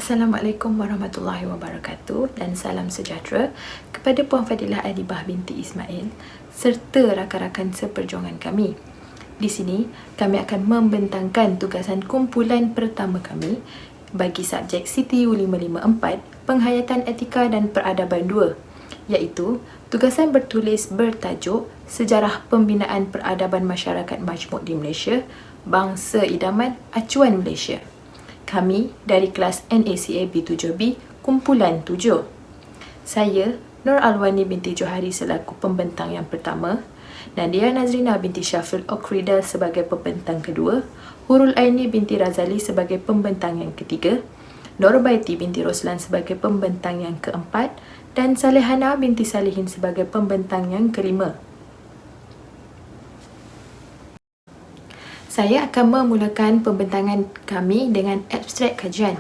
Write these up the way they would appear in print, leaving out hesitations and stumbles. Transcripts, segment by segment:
Assalamualaikum warahmatullahi wabarakatuh dan salam sejahtera kepada Puan Fadilah Adibah binti Ismail serta rakan-rakan seperjuangan kami. Di sini, kami akan membentangkan tugasan kumpulan pertama kami bagi subjek CTU 554 Penghayatan Etika dan Peradaban 2, iaitu tugasan bertulis bertajuk Sejarah Pembinaan Peradaban Masyarakat Majmuk di Malaysia, Bangsa Idaman Acuan Malaysia. Kami dari kelas NACA B7B kumpulan 7. Saya Nur Alwani binti Johari selaku pembentang yang pertama, Nadia Nazrina binti Syafil Okrida sebagai pembentang kedua, Hurul Aini binti Razali sebagai pembentang yang ketiga, Norbaiti binti Roslan sebagai pembentang yang keempat, dan Salehana binti Salihin sebagai pembentang yang kelima. Saya akan memulakan pembentangan kami dengan abstrak kajian.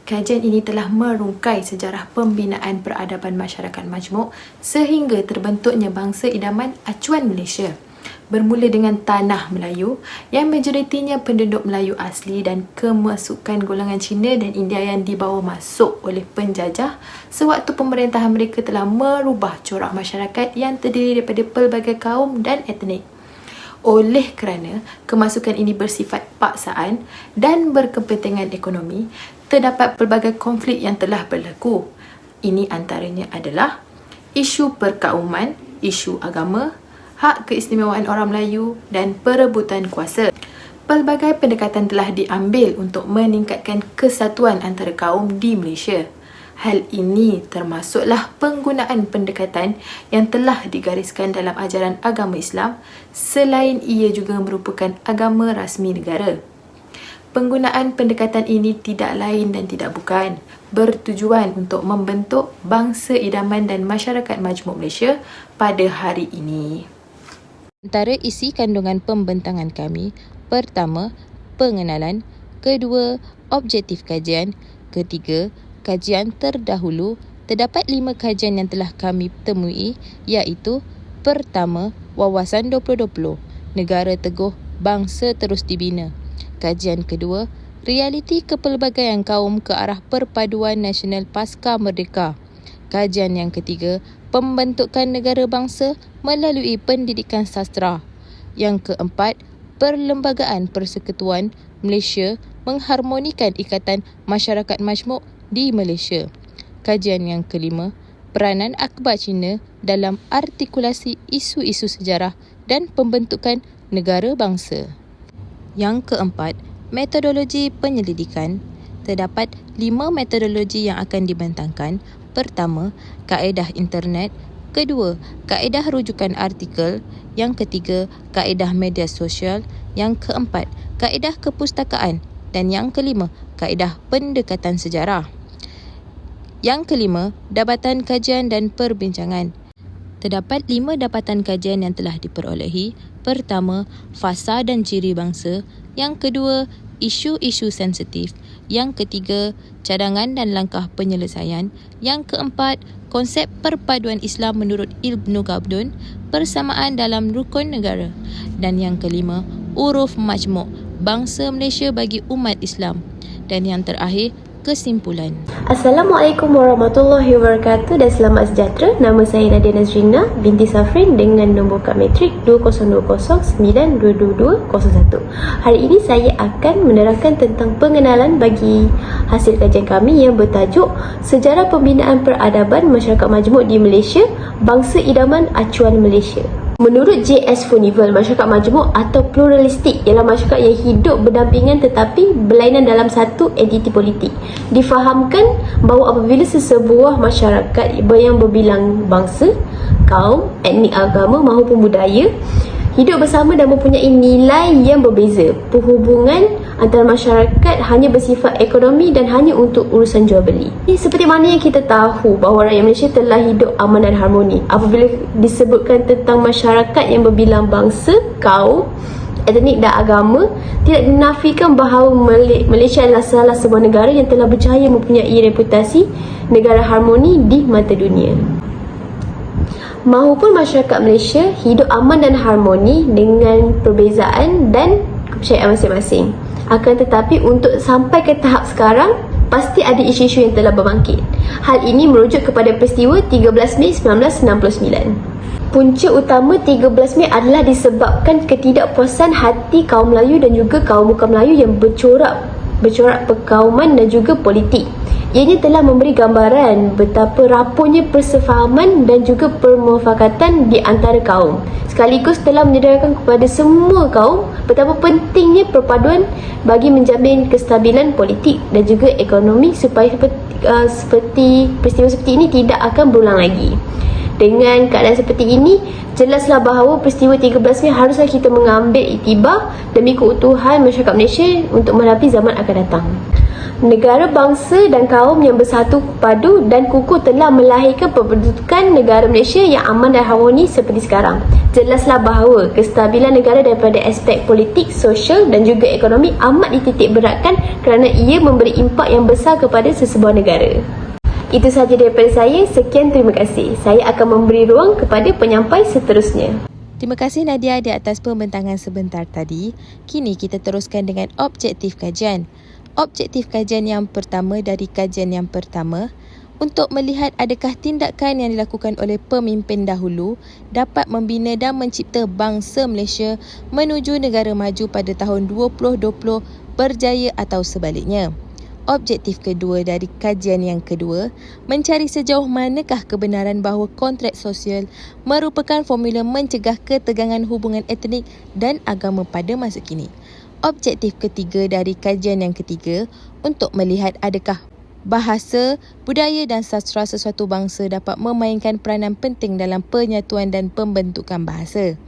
Kajian ini telah merungkai sejarah pembinaan peradaban masyarakat majmuk sehingga terbentuknya bangsa idaman acuan Malaysia. Bermula dengan tanah Melayu yang majoritinya penduduk Melayu asli dan kemasukan golongan Cina dan India yang dibawa masuk oleh penjajah sewaktu pemerintahan mereka telah merubah corak masyarakat yang terdiri daripada pelbagai kaum dan etnik. Oleh kerana kemasukan ini bersifat paksaan dan berkepentingan ekonomi, terdapat pelbagai konflik yang telah berlaku. Ini antaranya adalah isu perkauman, isu agama, hak keistimewaan orang Melayu dan perebutan kuasa. Pelbagai pendekatan telah diambil untuk meningkatkan kesatuan antara kaum di Malaysia. Hal ini termasuklah penggunaan pendekatan yang telah digariskan dalam ajaran agama Islam selain ia juga merupakan agama rasmi negara. Penggunaan pendekatan ini tidak lain dan tidak bukan bertujuan untuk membentuk bangsa idaman dan masyarakat majmuk Malaysia pada hari ini. Antara isi kandungan pembentangan kami, pertama, pengenalan, kedua, objektif kajian, ketiga, kajian terdahulu. Terdapat 5 kajian yang telah kami temui, iaitu pertama, Wawasan 2020, Negara Teguh, Bangsa Terus Dibina. Kajian kedua, Realiti Kepelbagaian Kaum ke Arah Perpaduan Nasional Pasca Merdeka. Kajian yang ketiga, Pembentukan Negara Bangsa melalui Pendidikan Sastra. Yang keempat, Perlembagaan Persekutuan Malaysia mengharmonikan ikatan masyarakat majmuk di Malaysia. Kajian yang kelima, peranan akhbar Cina dalam artikulasi isu-isu sejarah dan pembentukan negara bangsa. Yang keempat, metodologi penyelidikan. Terdapat 5 metodologi yang akan dibentangkan. Pertama, kaedah internet. Kedua, kaedah rujukan artikel. Yang ketiga, kaedah media sosial. Yang keempat, kaedah kepustakaan. Dan yang kelima, kaedah pendekatan sejarah. Yang kelima, dapatan kajian dan perbincangan. Terdapat 5 dapatan kajian yang telah diperolehi. Pertama, fasa dan ciri bangsa. Yang kedua, isu-isu sensitif. Yang ketiga, cadangan dan langkah penyelesaian. Yang keempat, konsep perpaduan Islam menurut Ibnu Khaldun, persamaan dalam rukun negara. Dan yang kelima, uruf majmuk, bangsa Malaysia bagi umat Islam. Dan yang terakhir, kesimpulan. Assalamualaikum warahmatullahi wabarakatuh dan selamat sejahtera. Nama saya Nadia Nazrina binti Safrin dengan nombor kad matrik 2020922201. Hari ini saya akan menerangkan tentang pengenalan bagi hasil kajian kami yang bertajuk Sejarah Pembinaan Peradaban Masyarakat Majmuk di Malaysia, Bangsa Idaman Acuan Malaysia. Menurut J.S. Funivel, masyarakat majmuk atau pluralistik ialah masyarakat yang hidup berdampingan tetapi berlainan dalam satu entiti politik. Difahamkan bahawa apabila sesebuah masyarakat yang berbilang bangsa, kaum, etnik, agama maupun budaya hidup bersama dan mempunyai nilai yang berbeza, perhubungan antara masyarakat hanya bersifat ekonomi dan hanya untuk urusan jual beli. Seperti mana yang kita tahu bahawa rakyat Malaysia telah hidup aman dan harmoni. Apabila disebutkan tentang masyarakat yang berbilang bangsa, kaum, etnik dan agama, tidak dinafikan bahawa Malaysia adalah salah sebuah negara yang telah berjaya mempunyai reputasi negara harmoni di mata dunia. Mahupun masyarakat Malaysia hidup aman dan harmoni dengan perbezaan dan kepercayaan masing-masing. Akan tetapi untuk sampai ke tahap sekarang, pasti ada isu-isu yang telah berbangkit. Hal ini merujuk kepada peristiwa 13 Mei 1969. Punca utama 13 Mei adalah disebabkan ketidakpuasan hati kaum Melayu dan juga kaum muka Melayu yang bercorak perkauman dan juga politik. Ianya telah memberi gambaran betapa rapuhnya persefahaman dan juga permufakatan di antara kaum. Sekaligus telah menyedarkan kepada semua kaum betapa pentingnya perpaduan bagi menjamin kestabilan politik dan juga ekonomi supaya seperti peristiwa seperti ini tidak akan berulang lagi. Dengan keadaan seperti ini, jelaslah bahawa peristiwa 13 Mei haruslah kita mengambil iktibar demi keutuhan masyarakat Malaysia untuk menghadapi zaman akan datang. Negara, bangsa dan kaum yang bersatu padu dan kukuh telah melahirkan pembentukan negara Malaysia yang aman dan harmoni seperti sekarang. Jelaslah bahawa kestabilan negara daripada aspek politik, sosial dan juga ekonomi amat dititik beratkan kerana ia memberi impak yang besar kepada sesebuah negara. Itu sahaja daripada saya. Sekian, terima kasih. Saya akan memberi ruang kepada penyampai seterusnya. Terima kasih Nadia di atas pembentangan sebentar tadi. Kini kita teruskan dengan objektif kajian. Objektif kajian yang pertama dari kajian yang pertama, untuk melihat adakah tindakan yang dilakukan oleh pemimpin dahulu dapat membina dan mencipta bangsa Malaysia menuju negara maju pada tahun 2020 berjaya atau sebaliknya. Objektif kedua dari kajian yang kedua, mencari sejauh manakah kebenaran bahawa kontrak sosial merupakan formula mencegah ketegangan hubungan etnik dan agama pada masa kini. Objektif ketiga dari kajian yang ketiga, untuk melihat adakah bahasa, budaya dan sastra sesuatu bangsa dapat memainkan peranan penting dalam penyatuan dan pembentukan bahasa.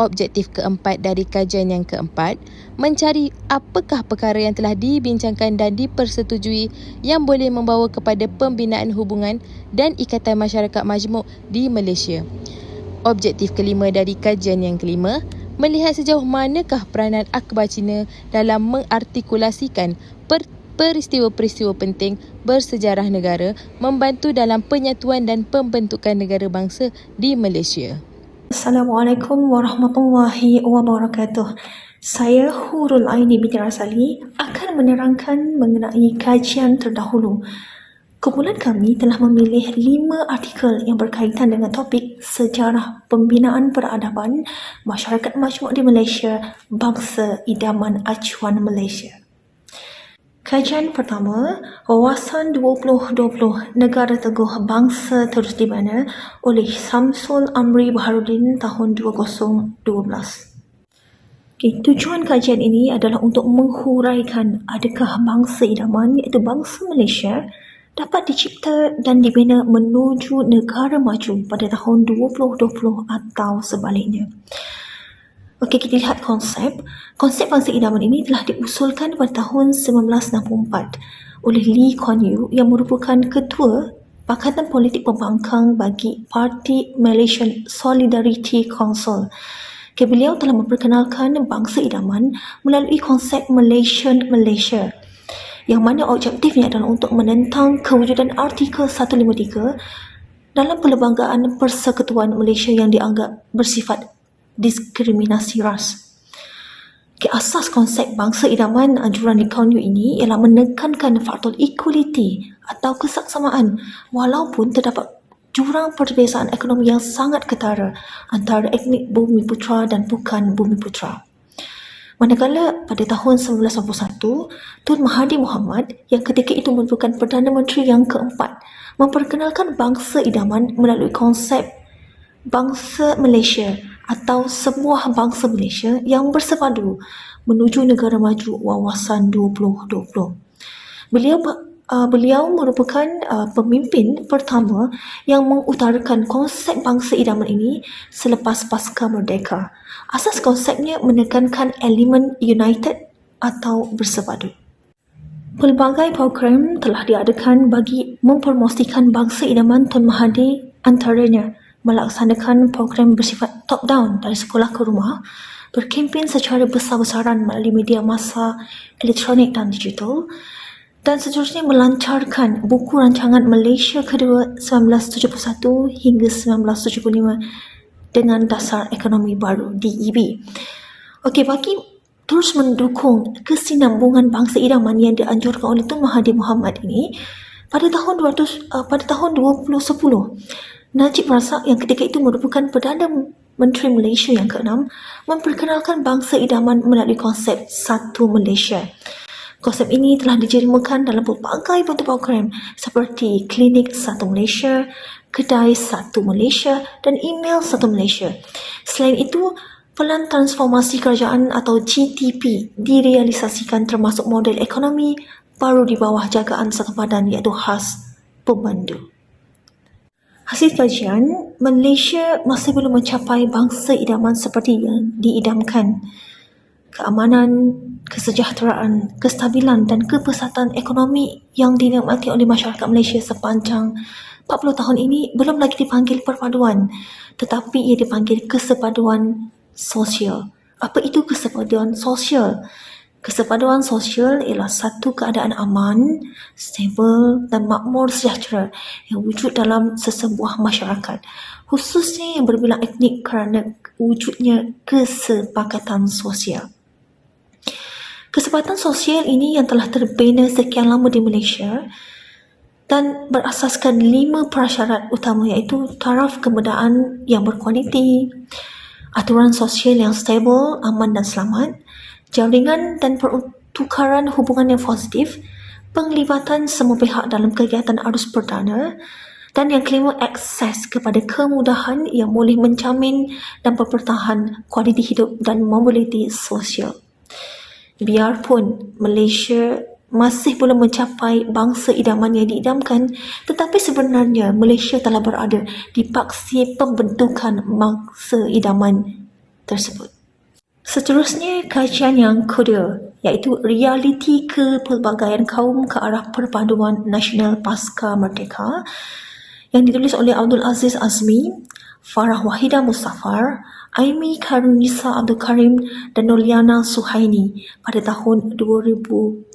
Objektif keempat dari kajian yang keempat, mencari apakah perkara yang telah dibincangkan dan dipersetujui yang boleh membawa kepada pembinaan hubungan dan ikatan masyarakat majmuk di Malaysia. Objektif kelima dari kajian yang kelima, melihat sejauh manakah peranan akhbar Cina dalam mengartikulasikan peristiwa-peristiwa penting bersejarah negara membantu dalam penyatuan dan pembentukan negara bangsa di Malaysia. Assalamualaikum warahmatullahi wabarakatuh. Saya Hurul Aini binti Rasali akan menerangkan mengenai kajian terdahulu. Kumpulan kami telah memilih 5 artikel yang berkaitan dengan topik sejarah pembinaan peradaban masyarakat majmuk di Malaysia, bangsa idaman acuan Malaysia. Kajian pertama, Wawasan 2020 Negara Teguh Bangsa Terus Dibina oleh Samsul Amri Baharudin tahun 2012. Tujuan kajian ini adalah untuk menghuraikan adakah bangsa idaman iaitu bangsa Malaysia dapat dicipta dan dibina menuju negara maju pada tahun 2020 atau sebaliknya. Okey, kita lihat konsep. Konsep bangsa idaman ini telah diusulkan pada tahun 1964 oleh Lee Kuan Yew yang merupakan ketua Pakatan Politik Pembangkang bagi Parti Malaysian Solidarity Council. Beliau telah memperkenalkan bangsa idaman melalui konsep Malaysian Malaysia, yang mana objektifnya adalah untuk menentang kewujudan Artikel 153 dalam Perlembagaan Persekutuan Malaysia yang dianggap bersifat diskriminasi ras. Asas konsep bangsa idaman anjuran Lee Kuan Yew ini ialah menekankan faktor equality atau kesaksamaan walaupun terdapat jurang perbezaan ekonomi yang sangat ketara antara etnik Bumiputera dan bukan Bumiputera. Manakala pada tahun 1991, Tun Mahathir Mohamad yang ketika itu merupakan Perdana Menteri yang keempat memperkenalkan bangsa idaman melalui konsep bangsa Malaysia atau sebuah bangsa Malaysia yang bersepadu menuju negara maju Wawasan 2020. Beliau merupakan pemimpin pertama yang mengutarakan konsep bangsa idaman ini selepas pasca merdeka. Asas konsepnya menekankan elemen united atau bersepadu. Pelbagai program telah diadakan bagi mempromosikan bangsa idaman Tun Mahathir, antaranya melaksanakan program bersifat top-down dari sekolah ke rumah, berkempen secara besar-besaran melalui media massa elektronik dan digital, dan seterusnya melancarkan buku rancangan Malaysia Kedua 1971 hingga 1975 dengan dasar ekonomi baru DEB. Okey, bagi terus mendukung kesinambungan bangsa idaman yang dianjurkan oleh Tun Mahathir Mohamad ini pada tahun 2010. Najib Razak yang ketika itu merupakan Perdana Menteri Malaysia yang ke-6 memperkenalkan bangsa idaman melalui konsep Satu Malaysia. Konsep ini telah dijerimakan dalam pelbagai bentuk program seperti Klinik Satu Malaysia, Kedai Satu Malaysia dan Email Satu Malaysia. Selain itu, Pelan Transformasi Kerajaan atau GTP direalisasikan termasuk model ekonomi baru di bawah jagaan satu badan iaitu khas pemandu. Hasil kajian, Malaysia masih belum mencapai bangsa idaman seperti yang diidamkan. Keamanan, kesejahteraan, kestabilan dan kepesatan ekonomi yang dinikmati oleh masyarakat Malaysia sepanjang 40 tahun ini belum lagi dipanggil perpaduan, tetapi ia dipanggil kesepaduan sosial. Apa itu kesepaduan sosial? Kesepaduan sosial ialah satu keadaan aman, stabil dan makmur sejahtera yang wujud dalam sesebuah masyarakat, khususnya yang berbilang etnik kerana wujudnya kesepakatan sosial. Kesempatan sosial ini yang telah terbina sekian lama di Malaysia dan berasaskan 5 prasyarat utama iaitu taraf kemudahan yang berkualiti, aturan sosial yang stabil, aman dan selamat, jaringan dan pertukaran hubungan yang positif, penglibatan semua pihak dalam kegiatan arus perdana, dan yang kelima, akses kepada kemudahan yang boleh menjamin dan mempertahan kualiti hidup dan mobiliti sosial. Biarpun Malaysia masih belum mencapai bangsa idaman yang diidamkan, tetapi sebenarnya Malaysia telah berada di paksi pembentukan bangsa idaman tersebut. Seterusnya, kajian yang kedua iaitu realiti kepelbagaian kaum ke arah perpaduan nasional pasca merdeka yang ditulis oleh Abdul Aziz Azmi, Farah Wahidah Mustafar, Aimi Karunisa Abdul Karim dan Noliana Suhaini pada tahun 2017.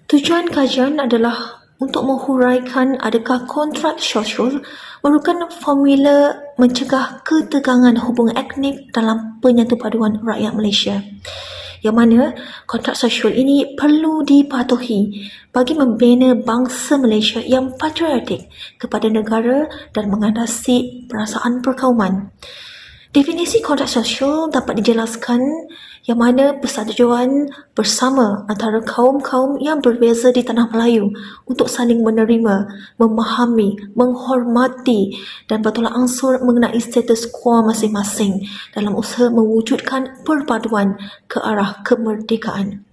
Tujuan kajian adalah untuk menghuraikan adakah kontrak sosial merupakan formula mencegah ketegangan hubungan etnik dalam penyatupaduan rakyat Malaysia, yang mana kontrak sosial ini perlu dipatuhi bagi membina bangsa Malaysia yang patriotik kepada negara dan mengatasi perasaan perkauman. Definisi kontrak sosial dapat dijelaskan yang mana persetujuan bersama antara kaum-kaum yang berbeza di Tanah Melayu untuk saling menerima, memahami, menghormati dan bertolak ansur mengenai status quo masing-masing dalam usaha mewujudkan perpaduan ke arah kemerdekaan.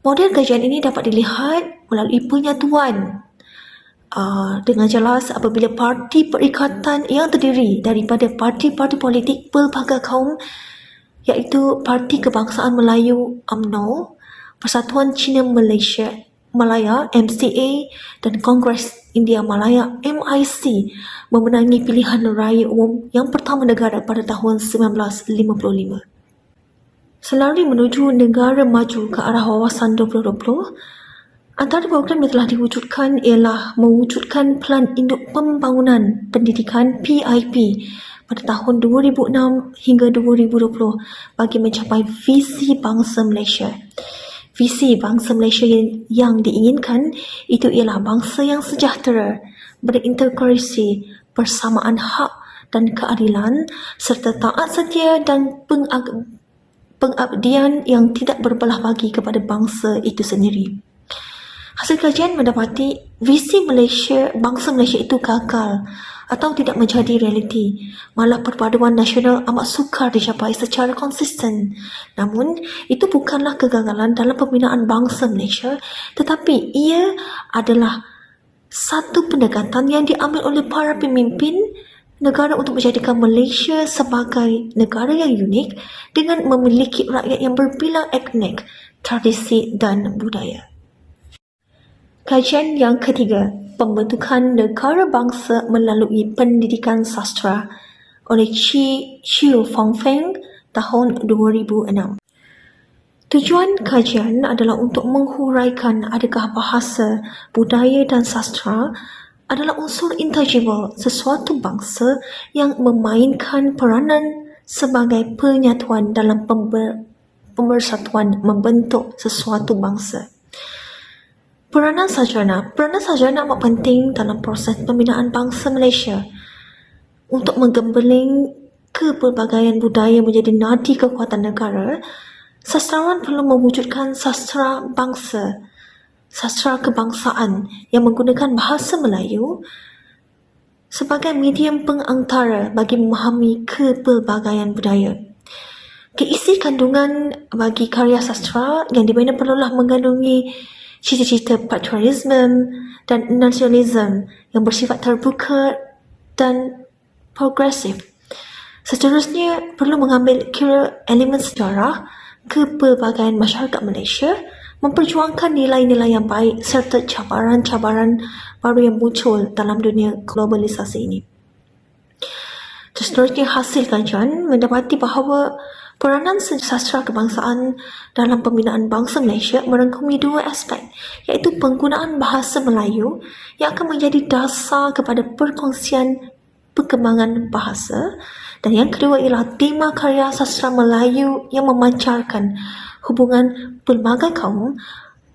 Model kajian ini dapat dilihat melalui penyatuan dengan jelas apabila parti perikatan yang terdiri daripada parti-parti politik pelbagai kaum iaitu Parti Kebangsaan Melayu UMNO, Persatuan Cina Malaysia Malaya MCA dan Kongres India Malaya MIC memenangi pilihan raya umum yang pertama negara pada tahun 1955. Selari menuju negara maju ke arah wawasan 2020, antara program yang telah diwujudkan ialah mewujudkan Pelan Induk Pembangunan Pendidikan PIP pada tahun 2006 hingga 2020 bagi mencapai visi bangsa Malaysia. Visi bangsa Malaysia yang diinginkan itu ialah bangsa yang sejahtera, berintegrasi, persamaan hak dan keadilan serta taat setia dan pengabdian yang tidak berbelah bagi kepada bangsa itu sendiri. Hasil kajian mendapati visi bangsa Malaysia itu gagal atau tidak menjadi realiti. Malah perpaduan nasional amat sukar dicapai secara konsisten. Namun, itu bukanlah kegagalan dalam pembinaan bangsa Malaysia, tetapi ia adalah satu pendekatan yang diambil oleh para pemimpin negara untuk menjadikan Malaysia sebagai negara yang unik dengan memiliki rakyat yang berbilang etnik, tradisi dan budaya. Kajian yang ketiga, pembentukan negara bangsa melalui pendidikan sastra oleh Chiu Fong Feng tahun 2006. Tujuan kajian adalah untuk menghuraikan adakah bahasa, budaya dan sastra adalah unsur intangible sesuatu bangsa yang memainkan peranan sebagai penyatuan dalam pemersatuan membentuk sesuatu bangsa. Peranan sarjana amat penting dalam proses pembinaan bangsa Malaysia untuk menggembeling kepelbagaian budaya menjadi nadi kekuatan negara. Sastrawan perlu mewujudkan sastra bangsa, sastra kebangsaan yang menggunakan bahasa Melayu sebagai medium pengantara bagi memahami kepelbagaian budaya. Keisi kandungan bagi karya sastra yang dimana perlulah mengandungi cita-cita patriotisme dan nasionalisme yang bersifat terbuka dan progresif. Seterusnya, perlu mengambil kira elemen sejarah kepelbagaian masyarakat Malaysia, memperjuangkan nilai-nilai yang baik serta cabaran-cabaran baru yang muncul dalam dunia globalisasi ini. Seterusnya, hasil kajian mendapati bahawa peranan sastra kebangsaan dalam pembinaan bangsa Malaysia merangkumi dua aspek, iaitu penggunaan bahasa Melayu yang akan menjadi dasar kepada perkongsian perkembangan bahasa, dan yang kedua ialah tema karya sastra Melayu yang memancarkan hubungan pelbagai kaum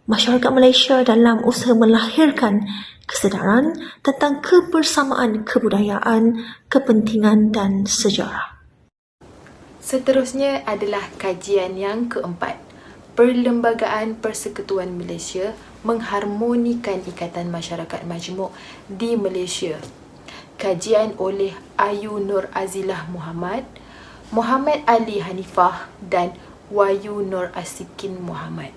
masyarakat Malaysia dalam usaha melahirkan kesedaran tentang kebersamaan kebudayaan, kepentingan dan sejarah. Seterusnya adalah kajian yang keempat. Perlembagaan Persekutuan Malaysia mengharmonikan Ikatan Masyarakat Majmuk di Malaysia. Kajian oleh Ayu Nur Azilah Muhammad, Muhammad Ali Hanifah dan Wayu Nur Asikin Muhammad.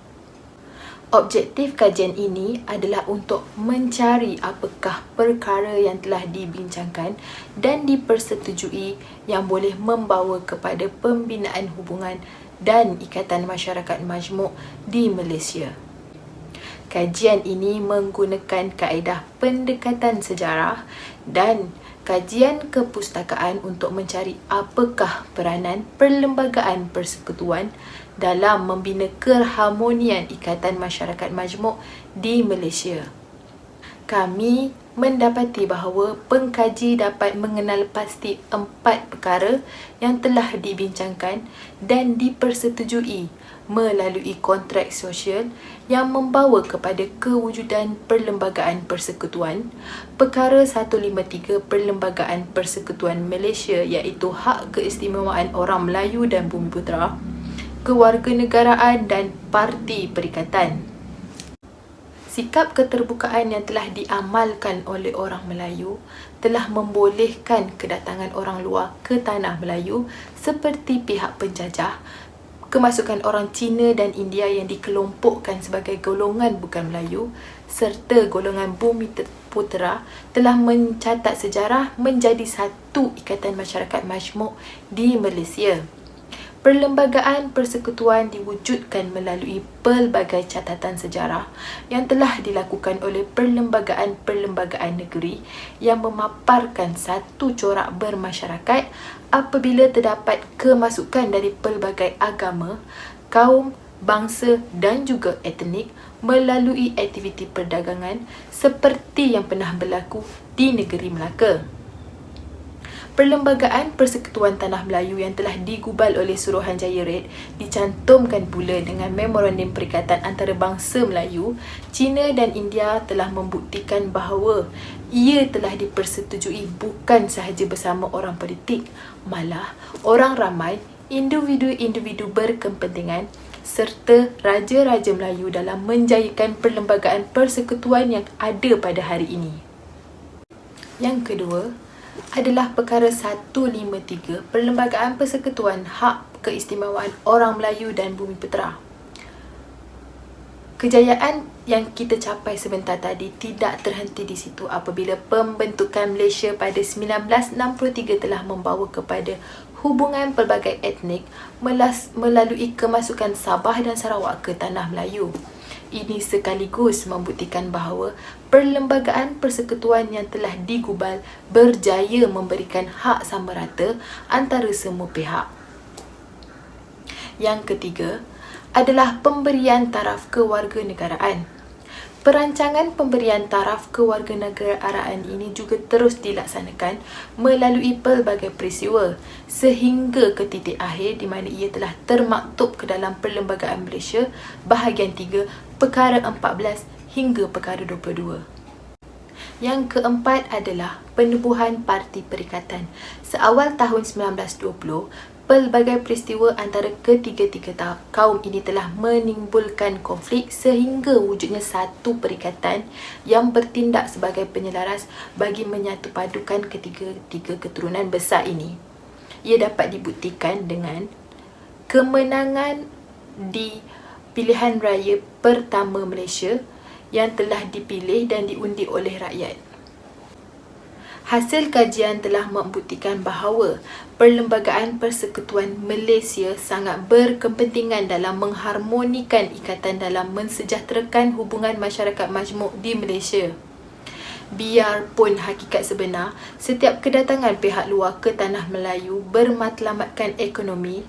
Objektif kajian ini adalah untuk mencari apakah perkara yang telah dibincangkan dan dipersetujui yang boleh membawa kepada pembinaan hubungan dan ikatan masyarakat majmuk di Malaysia. Kajian ini menggunakan kaedah pendekatan sejarah dan kajian kepustakaan untuk mencari apakah peranan perlembagaan persekutuan dalam membina keharmonian ikatan masyarakat majmuk di Malaysia. Kami mendapati bahawa pengkaji dapat mengenal pasti 4 perkara yang telah dibincangkan dan dipersetujui melalui kontrak sosial yang membawa kepada kewujudan Perlembagaan Persekutuan. Perkara 153 Perlembagaan Persekutuan Malaysia iaitu Hak Keistimewaan Orang Melayu dan Bumiputera, Kewarganegaraan dan Parti Perikatan. Sikap keterbukaan yang telah diamalkan oleh orang Melayu telah membolehkan kedatangan orang luar ke tanah Melayu seperti pihak penjajah, kemasukan orang Cina dan India yang dikelompokkan sebagai golongan bukan Melayu, serta golongan Bumiputera telah mencatat sejarah menjadi satu ikatan masyarakat majmuk di Malaysia. Perlembagaan persekutuan diwujudkan melalui pelbagai catatan sejarah yang telah dilakukan oleh perlembagaan-perlembagaan negeri yang memaparkan satu corak bermasyarakat apabila terdapat kemasukan dari pelbagai agama, kaum, bangsa dan juga etnik melalui aktiviti perdagangan seperti yang pernah berlaku di negeri Melaka. Perlembagaan Persekutuan Tanah Melayu yang telah digubal oleh Suruhanjaya Red dicantumkan pula dengan Memorandum Perikatan Antarabangsa Melayu. China dan India telah membuktikan bahawa ia telah dipersetujui bukan sahaja bersama orang politik, malah orang ramai, individu-individu berkepentingan serta raja-raja Melayu dalam menjayakan Perlembagaan Persekutuan yang ada pada hari ini. Yang kedua adalah perkara 153 Perlembagaan Persekutuan Hak Keistimewaan Orang Melayu dan Bumiputera. Kejayaan yang kita capai sebentar tadi tidak terhenti di situ apabila pembentukan Malaysia pada 1963 telah membawa kepada hubungan pelbagai etnik melalui kemasukan Sabah dan Sarawak ke Tanah Melayu. Ini sekaligus membuktikan bahawa Perlembagaan Persekutuan yang telah digubal berjaya memberikan hak sama rata antara semua pihak. Yang ketiga adalah pemberian taraf kewarganegaraan. Perancangan pemberian taraf kewarganegaraan ini juga terus dilaksanakan melalui pelbagai peristiwa sehingga ke titik akhir di mana ia telah termaktub ke dalam Perlembagaan Malaysia bahagian 3 perkara 14 hingga perkara 22. Yang keempat adalah penubuhan Parti Perikatan. Seawal tahun 1920, pelbagai peristiwa antara ketiga-tiga kaum ini telah menimbulkan konflik sehingga wujudnya satu perikatan yang bertindak sebagai penyelaras bagi menyatupadukan ketiga-tiga keturunan besar ini. Ia dapat dibuktikan dengan kemenangan di pilihan raya pertama Malaysia yang telah dipilih dan diundi oleh rakyat. Hasil kajian telah membuktikan bahawa Perlembagaan Persekutuan Malaysia sangat berkepentingan dalam mengharmonikan ikatan dalam mensejahterakan hubungan masyarakat majmuk di Malaysia. Biarpun hakikat sebenar, setiap kedatangan pihak luar ke Tanah Melayu bermatlamatkan ekonomi,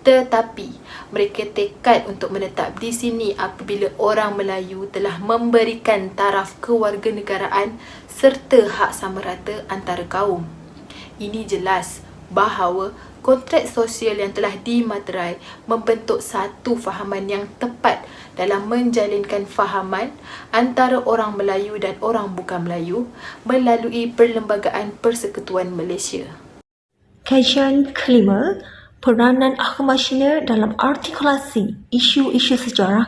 tetapi mereka tekad untuk menetap di sini apabila orang Melayu telah memberikan taraf kewarganegaraan serta hak sama rata antara kaum. Ini jelas bahawa kontrak sosial yang telah dimaterai membentuk satu fahaman yang tepat dalam menjalinkan fahaman antara orang Melayu dan orang bukan Melayu melalui Perlembagaan Persekutuan Malaysia. Kajian kelima, peranan Ahmad Shiner dalam artikulasi isu-isu sejarah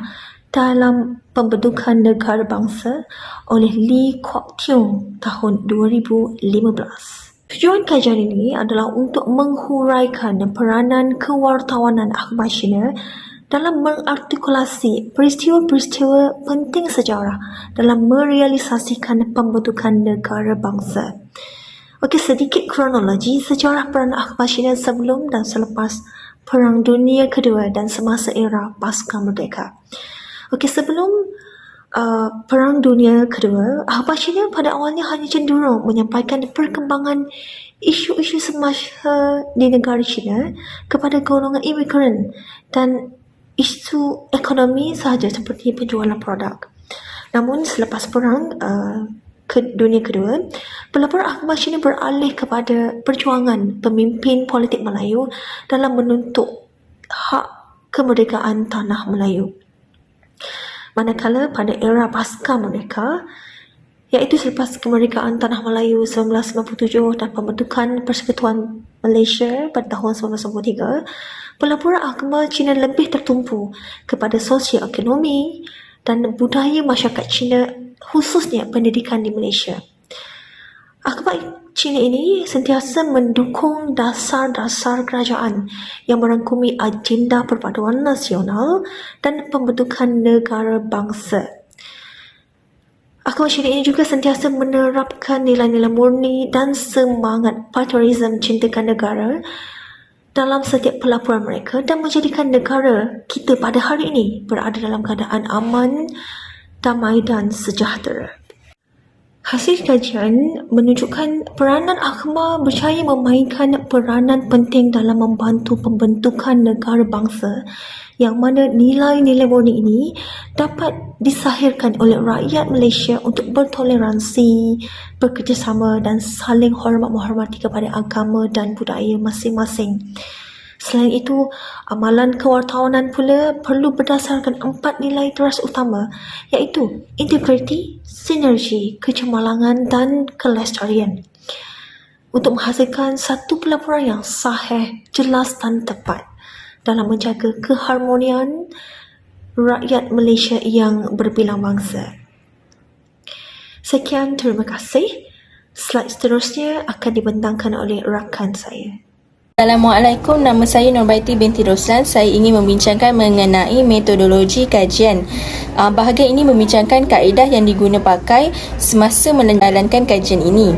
dalam pembentukan negara bangsa oleh Lee Kwok Tiong tahun 2015. Tujuan kajian ini adalah untuk menghuraikan peranan kewartawanan Ahmad Shiner dalam mengartikulasi peristiwa-peristiwa penting sejarah dalam merealisasikan pembentukan negara bangsa. Okey, sedikit kronologi sejarah peranan Ahmad Shiner sebelum dan selepas Perang Dunia Kedua dan semasa era pasca merdeka. Okey, sebelum Perang Dunia Kedua, Ahmad Shiner pada awalnya hanya cenderung menyampaikan perkembangan isu-isu semasa di negara China kepada golongan imigran dan isu ekonomi sahaja seperti penjualan produk. Namun selepas Perang Dunia Kedua, pelapor Ahmad Shiner beralih kepada perjuangan pemimpin politik Melayu dalam menuntut hak kemerdekaan Tanah Melayu. Manakala pada era pasca merdeka, iaitu selepas kemerdekaan Tanah Melayu 1997 dan pembentukan Persekutuan Malaysia pada tahun 1993, pelaporan agama Cina lebih tertumpu kepada sosial ekonomi dan budaya masyarakat Cina, khususnya pendidikan di Malaysia. Agama Cina ini sentiasa mendukung dasar-dasar kerajaan yang merangkumi agenda perpaduan nasional dan pembentukan negara bangsa. Agama Cina ini juga sentiasa menerapkan nilai-nilai murni dan semangat patriotisme cintakan negara dalam setiap pelaporan mereka dan menjadikan negara kita pada hari ini berada dalam keadaan aman, damai dan sejahtera. Hasil kajian menunjukkan peranan agama berjaya memainkan peranan penting dalam membantu pembentukan negara bangsa yang mana nilai-nilai murni ini dapat disahirkan oleh rakyat Malaysia untuk bertoleransi, bekerjasama dan saling hormat-menghormati kepada agama dan budaya masing-masing. Selain itu, amalan kewartawanan pula perlu berdasarkan 4 nilai teras utama, iaitu integriti, sinergi, kecemerlangan dan kelestarian, untuk menghasilkan satu pelaporan yang sahih, jelas dan tepat dalam menjaga keharmonian rakyat Malaysia yang berbilang bangsa. Sekian, terima kasih. Slide seterusnya akan dibentangkan oleh rakan saya. Assalamualaikum, nama saya Nurbaiti binti Roslan. Saya ingin membincangkan mengenai metodologi kajian. Bahagian ini membincangkan kaedah yang diguna pakai semasa menjalankan kajian ini.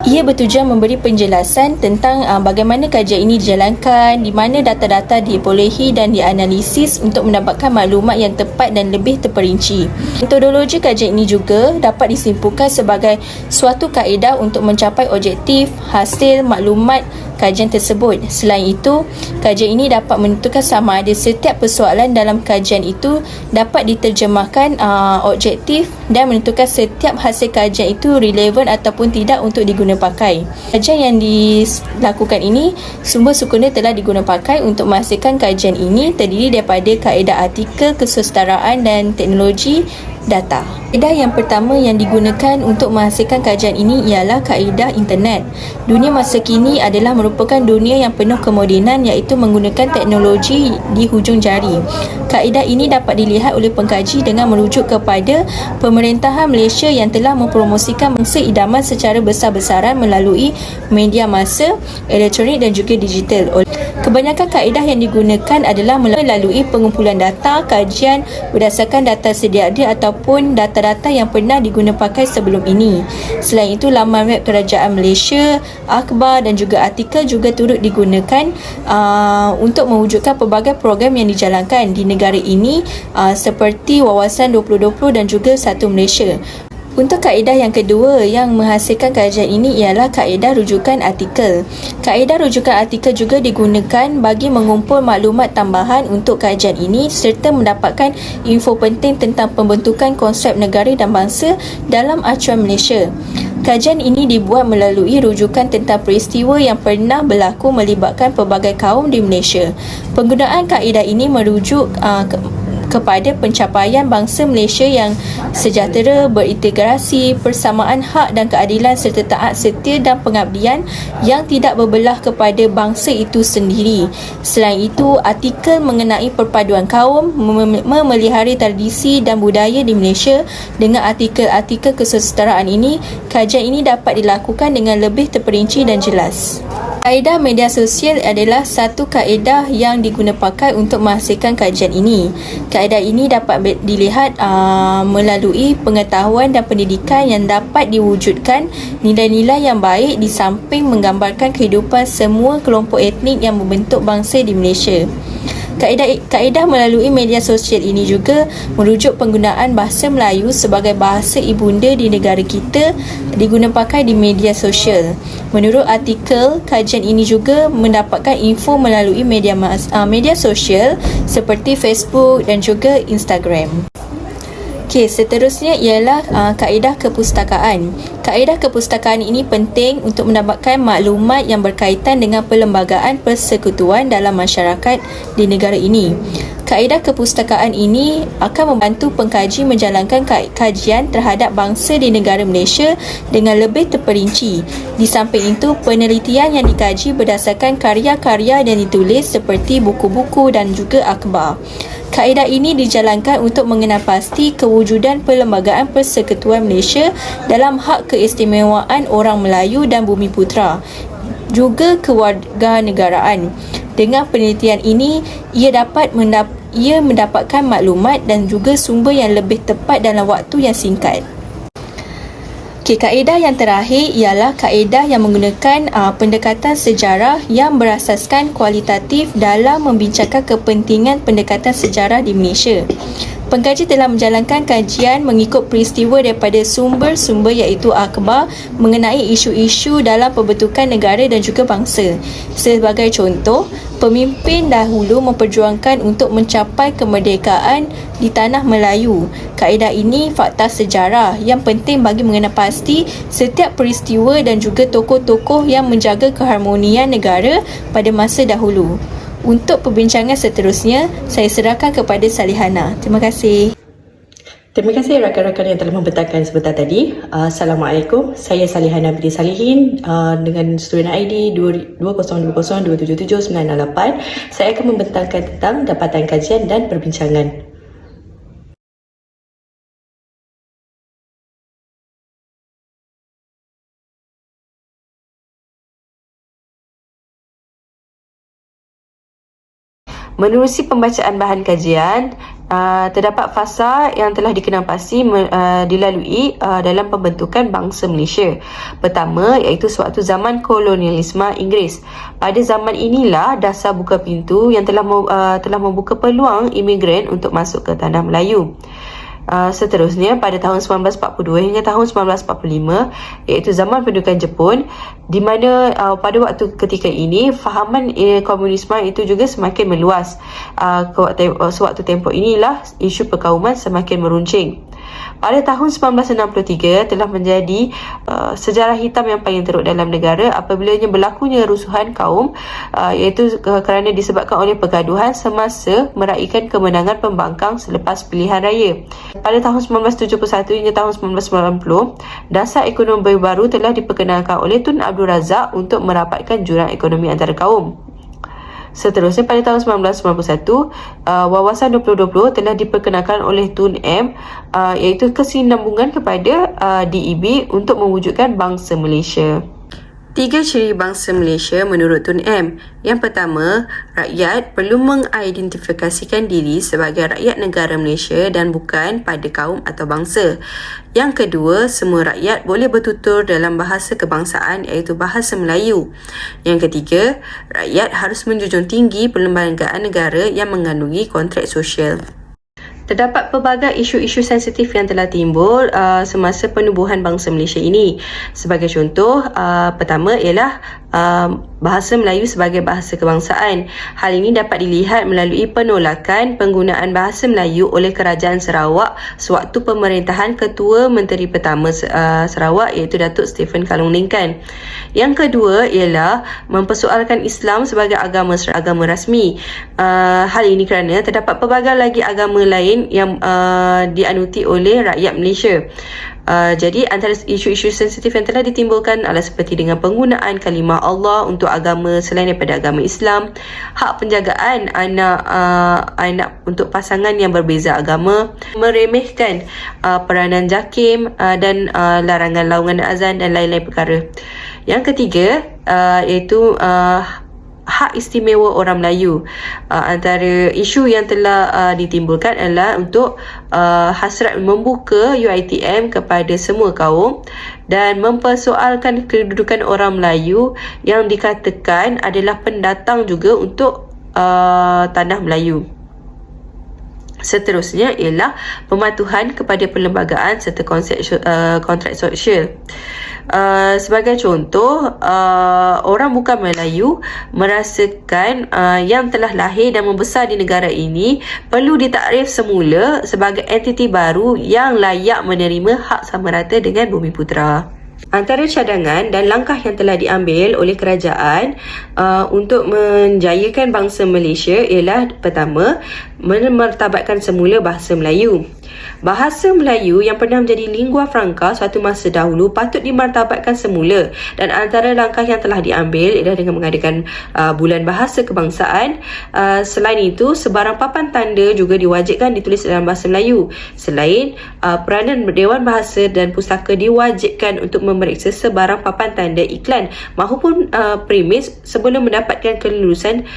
Ia bertujuan memberi penjelasan tentang bagaimana kajian ini dijalankan, di mana data-data diperolehi dan dianalisis untuk mendapatkan maklumat yang tepat dan lebih terperinci. Metodologi kajian ini juga dapat disimpulkan sebagai suatu kaedah untuk mencapai objektif, hasil, maklumat kajian tersebut. Selain itu, kajian ini dapat menentukan sama ada setiap persoalan dalam kajian itu dapat diterjemahkan objektif dan menentukan setiap hasil kajian itu relevan ataupun tidak untuk diguna pakai. Kajian yang dilakukan ini, sumber sekunder telah diguna pakai untuk menghasilkan kajian ini terdiri daripada kaedah artikel, kesusasteraan dan teknologi data. Kaedah yang pertama yang digunakan untuk menghasilkan kajian ini ialah kaedah internet. Dunia masa kini adalah merupakan dunia yang penuh kemodenan iaitu menggunakan teknologi di hujung jari. Kaedah ini dapat dilihat oleh pengkaji dengan merujuk kepada pemerintahan Malaysia yang telah mempromosikan bangsa idaman secara besar-besaran melalui media massa, elektronik dan juga digital. Kebanyakan kaedah yang digunakan adalah melalui pengumpulan data, kajian berdasarkan data sedia ada ataupun data-data yang pernah diguna pakai sebelum ini. Selain itu, laman web Kerajaan Malaysia, akhbar dan juga artikel juga turut digunakan untuk mewujudkan pelbagai program yang dijalankan di negara ini seperti Wawasan 2020 dan juga Satu Malaysia. Untuk kaedah yang kedua yang menghasilkan kajian ini ialah kaedah rujukan artikel. Kaedah rujukan artikel juga digunakan bagi mengumpul maklumat tambahan untuk kajian ini serta mendapatkan info penting tentang pembentukan konsep negara dan bangsa dalam acuan Malaysia. Kajian ini dibuat melalui rujukan tentang peristiwa yang pernah berlaku melibatkan pelbagai kaum di Malaysia. Penggunaan kaedah ini merujuk kepada pencapaian bangsa Malaysia yang sejahtera, berintegrasi, persamaan hak dan keadilan serta taat setia dan pengabdian yang tidak berbelah kepada bangsa itu sendiri. Selain itu, artikel mengenai perpaduan kaum, memelihara tradisi dan budaya di Malaysia. Dengan artikel-artikel kesusasteraan ini, kajian ini dapat dilakukan dengan lebih terperinci dan jelas. Kaedah media sosial adalah satu kaedah yang diguna pakai untuk menghasilkan kajian ini. Kaedah ini dapat dilihat melalui pengetahuan dan pendidikan yang dapat diwujudkan nilai-nilai yang baik di samping menggambarkan kehidupan semua kelompok etnik yang membentuk bangsa di Malaysia. Kaedah melalui media sosial ini juga merujuk penggunaan bahasa Melayu sebagai bahasa ibunda di negara kita diguna pakai di media sosial. Menurut artikel, kajian ini juga mendapatkan info melalui media sosial seperti Facebook dan juga Instagram. Okey, seterusnya ialah kaedah kepustakaan. Kaedah kepustakaan ini penting untuk mendapatkan maklumat yang berkaitan dengan perlembagaan persekutuan dalam masyarakat di negara ini. Kaedah kepustakaan ini akan membantu pengkaji menjalankan kajian terhadap bangsa di negara Malaysia dengan lebih terperinci. Di samping itu, penelitian yang dikaji berdasarkan karya-karya yang ditulis seperti buku-buku dan juga akhbar. Kaedah ini dijalankan untuk mengenal pasti kewujudan Perlembagaan Persekutuan Malaysia dalam hak keistimewaan orang Melayu dan Bumiputera, juga kewarganegaraan. Dengan penelitian ini, ia mendapatkan maklumat dan juga sumber yang lebih tepat dalam waktu yang singkat. Kaedah yang terakhir ialah kaedah yang menggunakan pendekatan sejarah yang berasaskan kualitatif dalam membincangkan kepentingan pendekatan sejarah di Malaysia. Pengkaji telah menjalankan kajian mengikut peristiwa daripada sumber-sumber iaitu akhbar mengenai isu-isu dalam pembentukan negara dan juga bangsa. Sebagai contoh, pemimpin dahulu memperjuangkan untuk mencapai kemerdekaan di tanah Melayu. Kaedah ini fakta sejarah yang penting bagi mengenal pasti setiap peristiwa dan juga tokoh-tokoh yang menjaga keharmonian negara pada masa dahulu. Untuk perbincangan seterusnya, saya serahkan kepada Salihana. Terima kasih. Terima kasih rakan-rakan yang telah membentangkan sebentar tadi. Assalamualaikum. Saya Salihana binti Salihin dengan student ID 2020277968. Saya akan membentangkan tentang dapatan kajian dan perbincangan. Menerusi pembacaan bahan kajian, terdapat fasa yang telah dikenal pasti dilalui dalam pembentukan bangsa Malaysia. Pertama, iaitu sewaktu zaman kolonialisme Inggeris. Pada zaman inilah dasar buka pintu yang telah membuka peluang imigran untuk masuk ke tanah Melayu. Seterusnya, pada tahun 1942 hingga tahun 1945, iaitu zaman pendudukan Jepun, di mana pada waktu ketika ini fahaman komunisme itu juga semakin meluas. Sewaktu tempoh inilah isu perkauman semakin meruncing. Pada tahun 1963 telah menjadi sejarah hitam yang paling teruk dalam negara apabila berlakunya rusuhan kaum, iaitu kerana disebabkan oleh pergaduhan semasa meraihkan kemenangan pembangkang selepas pilihan raya. Pada tahun 1971 hingga tahun 1990, dasar ekonomi baru telah diperkenalkan oleh Tun Abdul Razak untuk merapatkan jurang ekonomi antara kaum. Seterusnya, pada tahun 1991, Wawasan 2020 telah diperkenalkan oleh Tun M, iaitu kesinambungan kepada DEB untuk mewujudkan bangsa Malaysia. 3 ciri bangsa Malaysia menurut Tun M. Yang pertama, rakyat perlu mengidentifikasikan diri sebagai rakyat negara Malaysia dan bukan pada kaum atau bangsa. Yang kedua, semua rakyat boleh bertutur dalam bahasa kebangsaan iaitu bahasa Melayu. Yang ketiga, rakyat harus menjunjung tinggi perlembagaan negara yang mengandungi kontrak sosial. Terdapat pelbagai isu-isu sensitif yang telah timbul semasa penubuhan bangsa Malaysia ini. Sebagai contoh, pertama ialah bahasa Melayu sebagai bahasa kebangsaan. Hal ini dapat dilihat melalui penolakan penggunaan bahasa Melayu oleh Kerajaan Sarawak sewaktu pemerintahan Ketua Menteri Pertama Sarawak iaitu Datuk Stephen Kalong Lincoln. Yang kedua ialah mempersoalkan Islam sebagai agama rasmi. Hal ini kerana terdapat pelbagai lagi agama lain yang dianuti oleh rakyat Malaysia. Jadi antara isu-isu sensitif yang telah ditimbulkan adalah seperti dengan penggunaan kalimah Allah untuk agama selain daripada agama Islam, hak penjagaan anak untuk pasangan yang berbeza agama, meremehkan peranan JAKIM dan larangan laungan azan dan lain-lain perkara. Yang ketiga iaitu hak istimewa orang Melayu. Antara isu yang telah ditimbulkan adalah untuk hasrat membuka UiTM kepada semua kaum dan mempersoalkan kedudukan orang Melayu yang dikatakan adalah pendatang juga untuk tanah Melayu. Seterusnya ialah pematuhan kepada perlembagaan serta kontrak sosial. Sebagai contoh, orang bukan Melayu merasakan yang telah lahir dan membesar di negara ini perlu ditakrif semula sebagai entiti baru yang layak menerima hak sama rata dengan Bumiputera. Antara cadangan dan langkah yang telah diambil oleh kerajaan untuk menjayakan bangsa Malaysia ialah pertama, memartabatkan semula bahasa Melayu. Bahasa Melayu yang pernah menjadi lingua franca suatu masa dahulu patut dimartabatkan semula, dan antara langkah yang telah diambil ialah dengan mengadakan bulan bahasa kebangsaan. Selain itu, sebarang papan tanda juga diwajibkan ditulis dalam bahasa Melayu. Selain peranan Dewan Bahasa dan Pustaka diwajibkan untuk memeriksa sebarang papan tanda iklan maupun premis sebelum mendapatkan kelulusan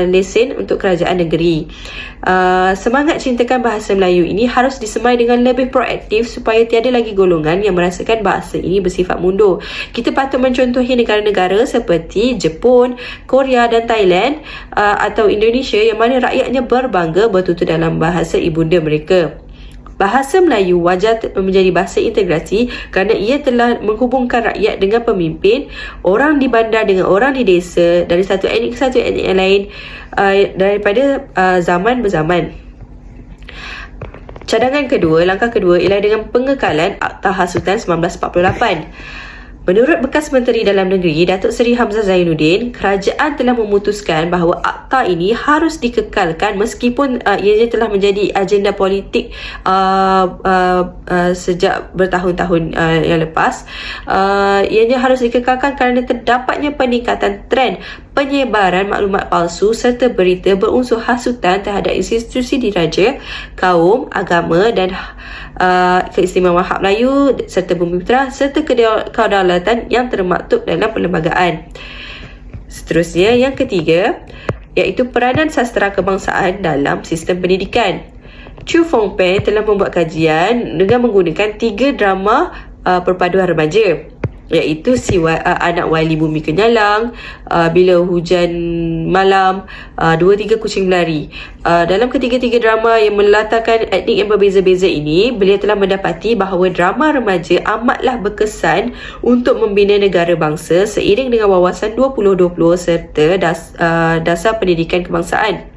lesen untuk kerajaan negeri. Semangat cintakan bahasa Melayu ini harus disemai dengan lebih proaktif supaya tiada lagi golongan yang merasakan bahasa ini bersifat mundur. Kita patut mencontohi negara-negara seperti Jepun, Korea dan Thailand atau Indonesia yang mana rakyatnya berbangga bertutur dalam bahasa ibunda mereka. Bahasa Melayu wajar menjadi bahasa integrasi kerana ia telah menghubungkan rakyat dengan pemimpin, orang di bandar dengan orang di desa, dari satu etnik ke satu etnik yang lain daripada zaman berzaman. Cadangan kedua, langkah kedua ialah dengan pengekalan Akta Hasutan 1948. Menurut bekas Menteri Dalam Negeri Datuk Seri Hamzah Zainuddin, kerajaan telah memutuskan bahawa akta ini harus dikekalkan meskipun ianya telah menjadi agenda politik sejak bertahun-tahun yang lepas. Ianya harus dikekalkan kerana terdapatnya peningkatan trend penyebaran maklumat palsu serta berita berunsur hasutan terhadap institusi diraja, kaum, agama dan keistimewaan hak Melayu serta Bumiputera serta kedaulatan yang termaktub dalam perlembagaan. Seterusnya, yang ketiga iaitu peranan sastera kebangsaan dalam sistem pendidikan. Chu Fong Peng telah membuat kajian dengan menggunakan 3 drama perpaduan remaja. iaitu Anak Wali Bumi Kenyalang, Bila Hujan Malam, 2-3 Kucing Berlari. Dalam ketiga-tiga drama yang melatarkan etnik yang berbeza-beza ini, beliau telah mendapati bahawa drama remaja amatlah berkesan untuk membina negara bangsa seiring dengan wawasan 2020 serta dasar pendidikan kebangsaan.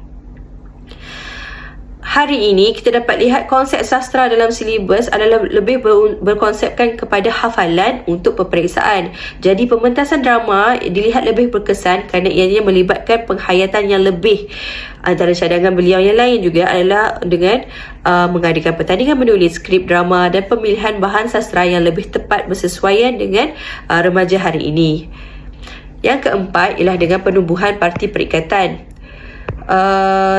Hari ini kita dapat lihat konsep sastra dalam silibus adalah lebih berkonsepkan kepada hafalan untuk peperiksaan. Jadi pementasan drama dilihat lebih berkesan kerana ianya melibatkan penghayatan yang lebih. Antara cadangan beliau yang lain juga adalah dengan mengadakan pertandingan menulis skrip drama dan pemilihan bahan sastra yang lebih tepat bersesuaian dengan remaja hari ini. Yang keempat ialah dengan penubuhan parti perikatan.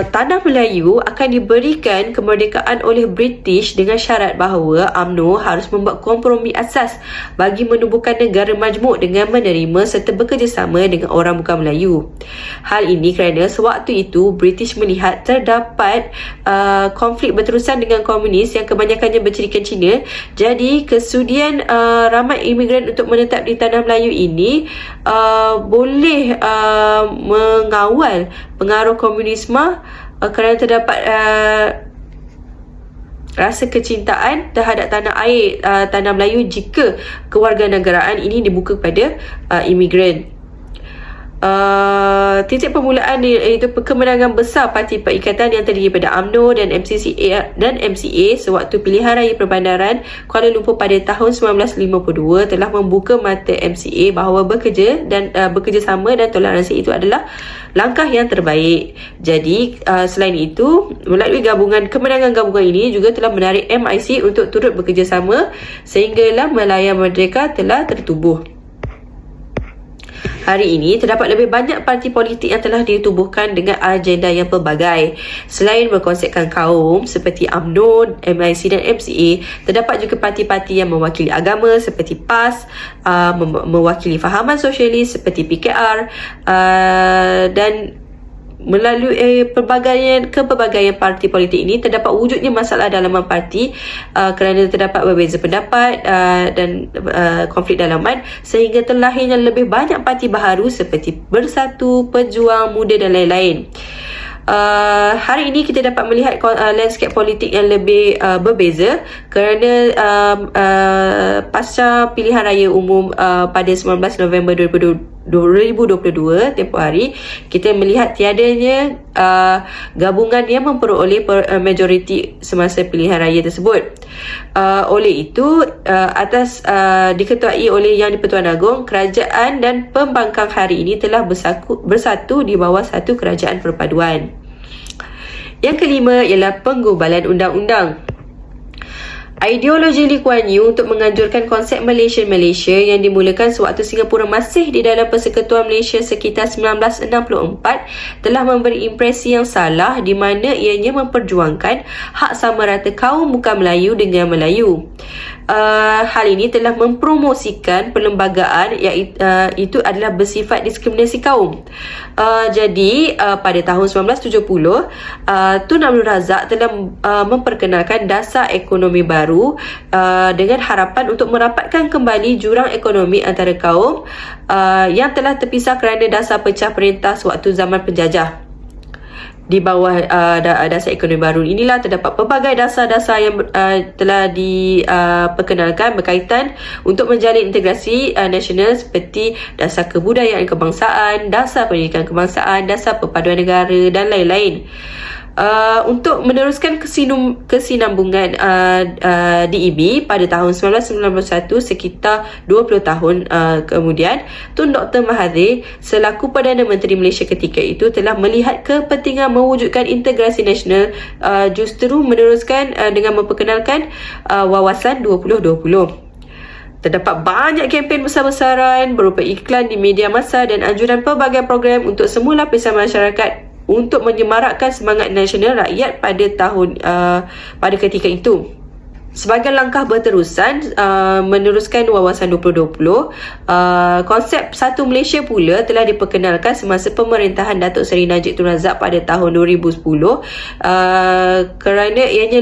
Tanah Melayu akan diberikan kemerdekaan oleh British dengan syarat bahawa UMNO harus membuat kompromi asas bagi menubuhkan negara majmuk dengan menerima serta bekerjasama dengan orang bukan Melayu. Hal ini kerana sewaktu itu British melihat terdapat konflik berterusan dengan komunis yang kebanyakannya bercirikan Cina. Jadi kesudian ramai imigran untuk menetap di Tanah Melayu ini boleh mengawal pengaruh komunisme kerana terdapat rasa kecintaan terhadap tanah air Tanah Melayu jika kewarganegaraan ini dibuka kepada imigran. Titik permulaan iaitu kemenangan besar Parti Perikatan yang terdiri daripada UMNO dan MCA sewaktu pilihan raya perbandaran Kuala Lumpur pada tahun 1952 telah membuka mata MCA bahawa bekerjasama dan toleransi itu adalah langkah yang terbaik. Jadi selain itu, melalui kemenangan gabungan ini juga telah menarik MIC untuk turut bekerjasama sehinggalah Malaya Merdeka telah tertubuh. Hari ini, terdapat lebih banyak parti politik yang telah ditubuhkan dengan agenda yang pelbagai. Selain berkonsepkan kaum seperti UMNO, MIC dan MCA, terdapat juga parti-parti yang mewakili agama seperti PAS, mewakili fahaman sosialis seperti PKR, dan melalui kepelbagaian parti politik ini terdapat wujudnya masalah dalaman parti kerana terdapat berbeza pendapat dan konflik dalaman sehingga terlahirnya lebih banyak parti baharu seperti Bersatu, Pejuang Muda dan lain-lain. Hari ini kita dapat melihat landscape politik yang lebih berbeza kerana pasca pilihan raya umum pada 19 November 2022 tempoh hari, kita melihat tiadanya gabungan yang memperoleh majoriti semasa pilihan raya tersebut. Oleh itu, diketuai oleh Yang di-Pertuan Agong, kerajaan dan pembangkang hari ini telah bersatu di bawah satu kerajaan perpaduan. Yang kelima ialah penggubalan undang-undang. Ideologi Lee Kuan Yew untuk menganjurkan konsep Malaysia yang dimulakan sewaktu Singapura masih di dalam Persekutuan Malaysia sekitar 1964 telah memberi impresi yang salah di mana ianya memperjuangkan hak sama rata kaum bukan Melayu dengan Melayu. Hal ini telah mempromosikan perlembagaan itu adalah bersifat diskriminasi kaum. Jadi pada tahun 1970 Tun Abdul Razak telah memperkenalkan dasar ekonomi baru dengan harapan untuk merapatkan kembali jurang ekonomi antara kaum yang telah terpisah kerana dasar pecah perintah sewaktu zaman penjajah. Di bawah dasar ekonomi baru inilah terdapat pelbagai dasar-dasar yang telah diperkenalkan berkaitan untuk menjalin integrasi nasional seperti dasar kebudayaan kebangsaan, dasar pendidikan kebangsaan, dasar perpaduan negara dan lain-lain. Untuk meneruskan kesinambungan DEB pada tahun 1991, sekitar 20 tahun kemudian, Tun Dr. Mahathir selaku Perdana Menteri Malaysia ketika itu telah melihat kepentingan mewujudkan integrasi nasional, justru meneruskan dengan memperkenalkan wawasan 2020. Terdapat banyak kempen besar-besaran berupa iklan di media massa dan anjuran pelbagai program untuk semua lapisan masyarakat untuk menyemarakkan semangat nasional rakyat pada ketika itu. Sebagai langkah berterusan meneruskan wawasan 2020, konsep Satu Malaysia pula telah diperkenalkan semasa pemerintahan Datuk Seri Najib Tun Razak pada tahun 2010 kerana ianya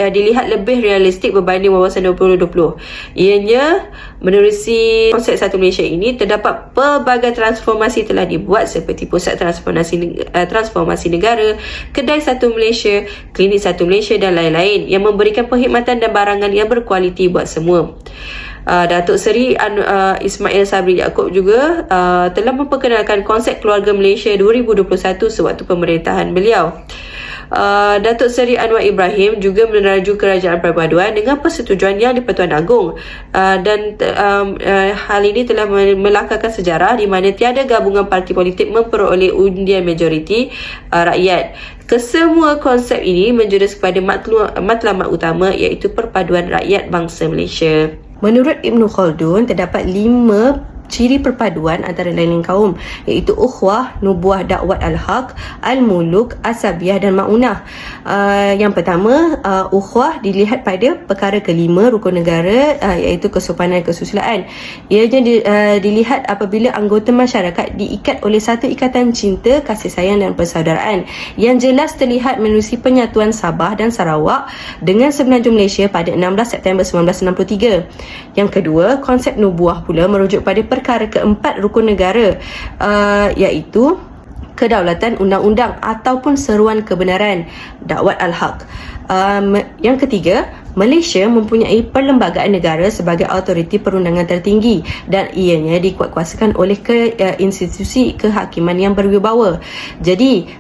dilihat lebih realistik berbanding wawasan 2020. Ianya Menerusi konsep Satu Malaysia ini, terdapat pelbagai transformasi telah dibuat seperti Pusat Transformasi Negara, Kedai Satu Malaysia, Klinik Satu Malaysia dan lain-lain yang memberikan perkhidmatan dan barangan yang berkualiti buat semua. Datuk Seri Ismail Sabri Yaakob juga telah memperkenalkan konsep Keluarga Malaysia 2021 sewaktu pemerintahan beliau. Datuk Seri Anwar Ibrahim juga meneraju Kerajaan Perpaduan dengan persetujuan Yang di-Pertuan Agong, dan hal ini telah melangkahkan sejarah di mana tiada gabungan parti politik memperoleh undian majoriti rakyat. Kesemua konsep ini menjurus kepada matlamat utama iaitu perpaduan rakyat bangsa Malaysia. Menurut Ibn Khaldun, terdapat 5 ciri perpaduan antara lain-lain kaum, iaitu ukhuwah, nubuah, dakwat al-haq, al-muluk, asabiah dan ma'unah. Yang pertama, ukhuwah dilihat pada perkara kelima rukun negara, iaitu kesopanan dan kesusilaan. Ianya dilihat apabila anggota masyarakat diikat oleh satu ikatan cinta, kasih sayang dan persaudaraan yang jelas terlihat menerusi penyatuan Sabah dan Sarawak dengan semenanjung Malaysia pada 16 September 1963. Yang kedua, konsep nubuah pula merujuk pada perkara keempat rukun negara, iaitu kedaulatan undang-undang ataupun seruan kebenaran, dakwat al-haq. Yang ketiga, Malaysia mempunyai perlembagaan negara sebagai autoriti perundangan tertinggi dan ianya dikuatkuasakan oleh institusi kehakiman yang berwibawa. Jadi,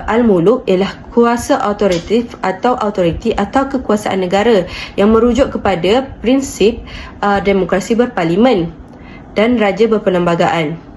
al-muluk ialah kuasa autoritatif atau autoriti atau kekuasaan negara yang merujuk kepada prinsip demokrasi berparlimen dan raja berperlembagaan.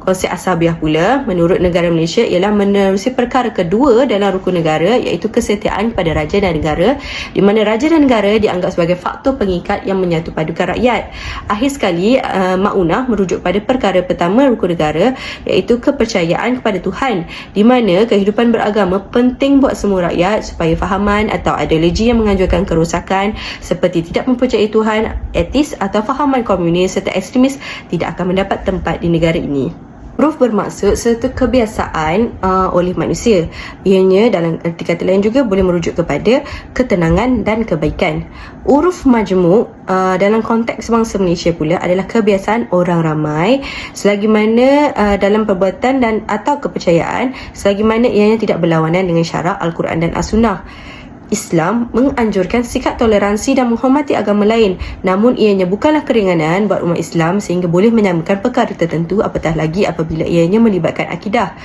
Konsep asabiah pula menurut negara Malaysia ialah menerusi perkara kedua dalam rukun negara, iaitu kesetiaan pada raja dan negara, di mana raja dan negara dianggap sebagai faktor pengikat yang menyatu padukan rakyat. Akhir sekali, ma'unah merujuk pada perkara pertama rukun negara, iaitu kepercayaan kepada Tuhan, di mana kehidupan beragama penting buat semua rakyat supaya fahaman atau ideologi yang menganjurkan kerosakan seperti tidak mempercayai Tuhan, etis atau fahaman komunis serta ekstremis tidak akan mendapat tempat di negara ini. Uruf bermaksud serta kebiasaan oleh manusia. Ianya dalam arti kata lain juga boleh merujuk kepada ketenangan dan kebaikan. Uruf majmuk dalam konteks bangsa Malaysia pula adalah kebiasaan orang ramai selagi mana dalam perbuatan dan atau kepercayaan selagi mana ianya tidak berlawanan dengan syarak Al-Quran dan As-Sunnah. Islam menganjurkan sikap toleransi dan menghormati agama lain, namun ianya bukanlah keringanan buat umat Islam sehingga boleh menyamakan perkara tertentu, apatah lagi apabila ianya melibatkan akidah.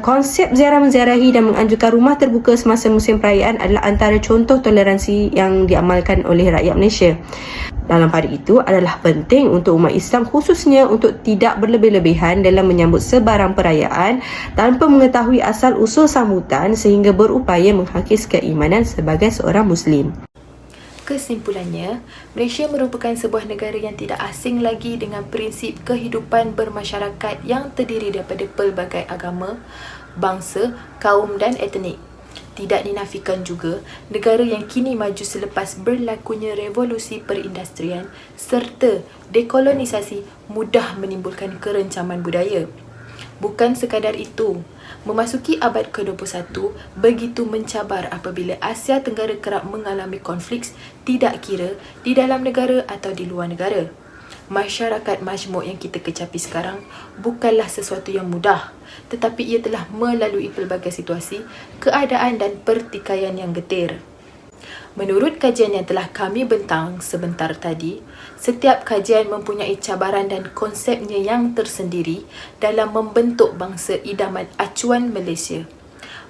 Konsep ziarah-menziarahi dan menganjurkan rumah terbuka semasa musim perayaan adalah antara contoh toleransi yang diamalkan oleh rakyat Malaysia. Dalam pada itu adalah penting untuk umat Islam khususnya untuk tidak berlebih-lebihan dalam menyambut sebarang perayaan tanpa mengetahui asal-usul sambutan sehingga berupaya menghakis keimanan sebagai seorang Muslim. Kesimpulannya, Malaysia merupakan sebuah negara yang tidak asing lagi dengan prinsip kehidupan bermasyarakat yang terdiri daripada pelbagai agama, bangsa, kaum dan etnik. Tidak dinafikan juga, negara yang kini maju selepas berlakunya revolusi perindustrian serta dekolonisasi mudah menimbulkan kerencaman budaya. Bukan sekadar itu, memasuki abad ke-21 begitu mencabar apabila Asia Tenggara kerap mengalami konflik tidak kira di dalam negara atau di luar negara. Masyarakat majmuk yang kita kecapi sekarang bukanlah sesuatu yang mudah, tetapi ia telah melalui pelbagai situasi, keadaan dan pertikaian yang getir. Menurut kajian yang telah kami bentang sebentar tadi, setiap kajian mempunyai cabaran dan konsepnya yang tersendiri dalam membentuk bangsa idaman acuan Malaysia.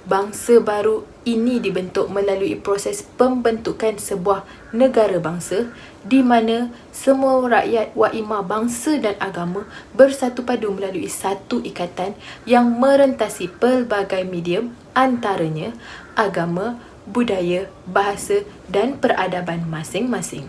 Bangsa baru ini dibentuk melalui proses pembentukan sebuah negara bangsa di mana semua rakyat waimah bangsa dan agama bersatu padu melalui satu ikatan yang merentasi pelbagai medium antaranya agama, budaya, bahasa dan peradaban masing-masing.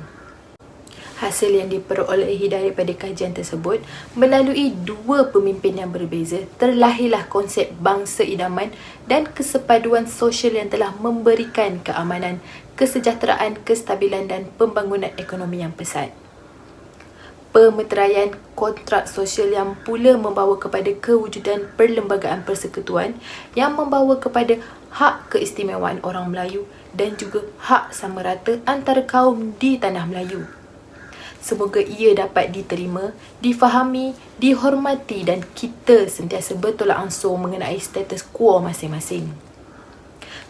Hasil yang diperolehi daripada kajian tersebut melalui dua pemimpin yang berbeza, terlahirlah konsep bangsa idaman dan kesepaduan sosial yang telah memberikan keamanan, kesejahteraan, kestabilan dan pembangunan ekonomi yang pesat. Pemeteraian kontrak sosial yang pula membawa kepada kewujudan perlembagaan persekutuan yang membawa kepada hak keistimewaan orang Melayu dan juga hak sama rata antara kaum di tanah Melayu. Semoga ia dapat diterima, difahami, dihormati dan kita sentiasa bertolak ansur mengenai status quo masing-masing.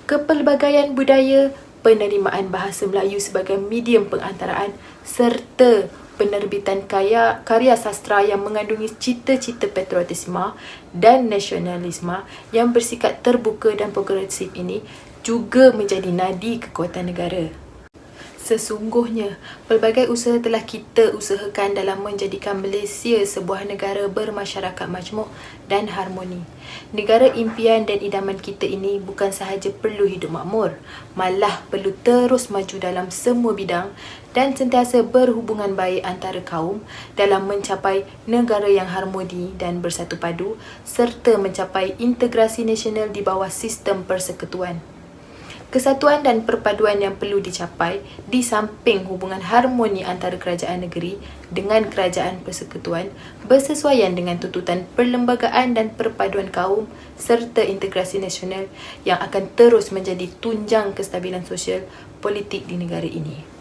Kepelbagaian budaya, penerimaan bahasa Melayu sebagai medium pengantaraan serta penerbitan karya sastra yang mengandungi cita-cita patriotisme dan nasionalisme yang bersikap terbuka dan progresif ini juga menjadi nadi kekuatan negara. Sesungguhnya, pelbagai usaha telah kita usahakan dalam menjadikan Malaysia sebuah negara bermasyarakat majmuk dan harmoni. Negara impian dan idaman kita ini bukan sahaja perlu hidup makmur, malah perlu terus maju dalam semua bidang dan sentiasa berhubungan baik antara kaum dalam mencapai negara yang harmoni dan bersatu padu serta mencapai integrasi nasional di bawah sistem persekutuan. Kesatuan dan perpaduan yang perlu dicapai di samping hubungan harmoni antara kerajaan negeri dengan kerajaan persekutuan bersesuaian dengan tuntutan perlembagaan dan perpaduan kaum serta integrasi nasional yang akan terus menjadi tunjang kestabilan sosial politik di negara ini.